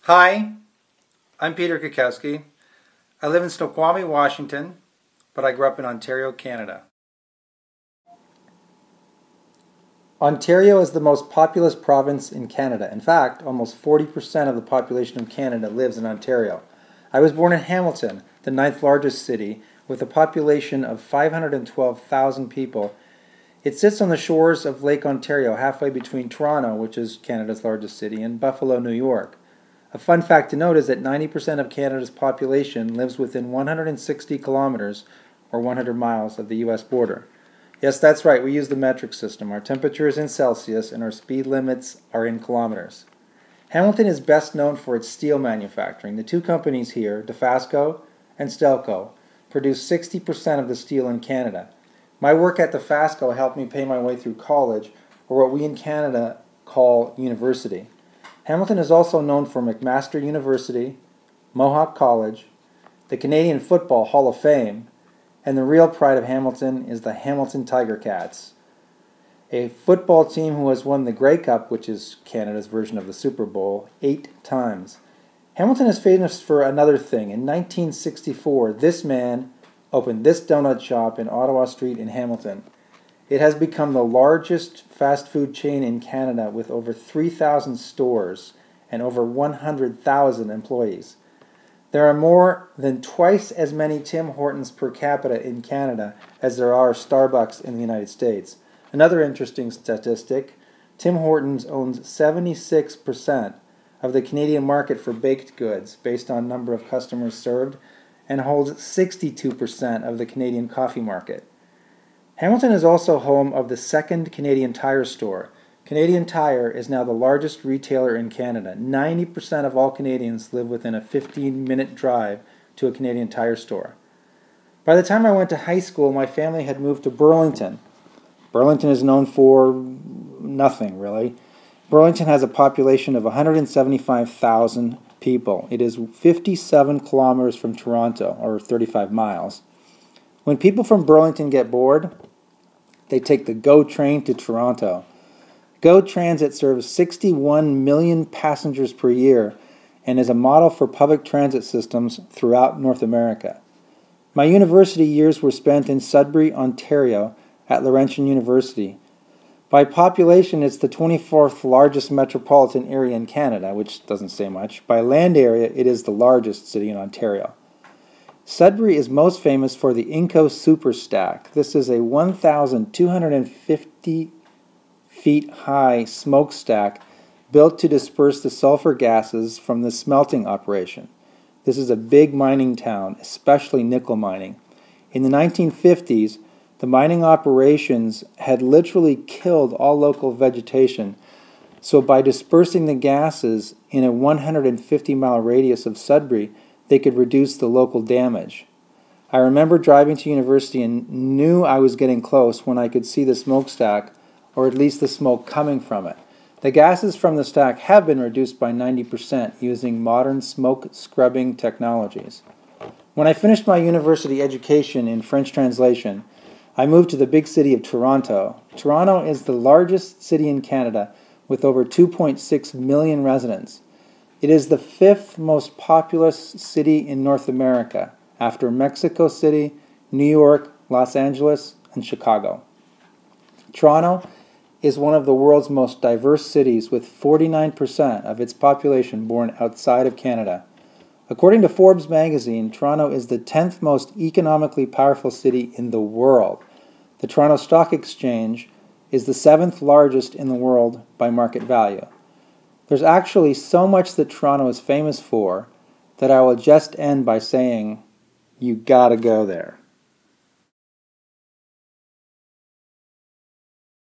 Hi, I'm Peter Kakoczky. I live in Snoqualmie, Washington, but I grew up in Ontario, Canada. Ontario is the most populous province in Canada. In fact, almost 40% of the population of Canada lives in Ontario. I was born in Hamilton, the ninth largest city, with a population of 512,000 people. It sits on the shores of Lake Ontario, halfway between Toronto, which is Canada's largest city, and Buffalo, New York. A fun fact to note is that 90% of Canada's population lives within 160 kilometers, or 100 miles, of the U.S. border. Yes, that's right, we use the metric system. Our temperature is in Celsius and our speed limits are in kilometers. Hamilton is best known for its steel manufacturing. The two companies here, Dofasco and Stelco, produce 60% of the steel in Canada. My work at Dofasco helped me pay my way through college, or what we in Canada call university. Hamilton is also known for McMaster University, Mohawk College, the Canadian Football Hall of Fame, and the real pride of Hamilton is the Hamilton Tiger Cats, a football team who has won the Grey Cup, which is Canada's version of the Super Bowl, 8 times. Hamilton is famous for another thing. In 1964, this man opened this donut shop in Ottawa Street in Hamilton. It has become the largest fast food chain in Canada with over 3,000 stores and over 100,000 employees. There are more than twice as many Tim Hortons per capita in Canada as there are Starbucks in the United States. Another interesting statistic, Tim Hortons owns 76% of the Canadian market for baked goods based on number of customers served and holds 62% of the Canadian coffee market. Hamilton is also home of the second Canadian Tire store. Canadian Tire is now the largest retailer in Canada. 90% of all Canadians live within a 15-minute drive to a Canadian Tire store. By the time I went to high school, my family had moved to Burlington. Burlington is known for nothing, really. Burlington has a population of 175,000 people. It is 57 kilometers from Toronto, or 35 miles. When people from Burlington get bored, they take the GO train to Toronto. GO Transit serves 61 million passengers per year and is a model for public transit systems throughout North America. My university years were spent in Sudbury, Ontario, at Laurentian University. By population, it's the 24th largest metropolitan area in Canada, which doesn't say much. By land area, it is the largest city in Ontario. Sudbury is most famous for the Inco Super Stack. This is a 1,250 feet high smokestack built to disperse the sulfur gases from the smelting operation. This is a big mining town, especially nickel mining. In the 1950s, the mining operations had literally killed all local vegetation, so by dispersing the gases in a 150-mile radius of Sudbury, they could reduce the local damage. I remember driving to university and knew I was getting close when I could see the smokestack, or at least the smoke coming from it. The gases from the stack have been reduced by 90% using modern smoke scrubbing technologies. When I finished my university education in French translation, I moved to the big city of Toronto. Toronto is the largest city in Canada with over 2.6 million residents. It is the 5th most populous city in North America, after Mexico City, New York, Los Angeles, and Chicago. Toronto is one of the world's most diverse cities, with 49% of its population born outside of Canada. According to Forbes magazine, Toronto is the 10th most economically powerful city in the world. The Toronto Stock Exchange is the 7th largest in the world by market value. There's actually so much that Toronto is famous for that I will just end by saying, you gotta go there.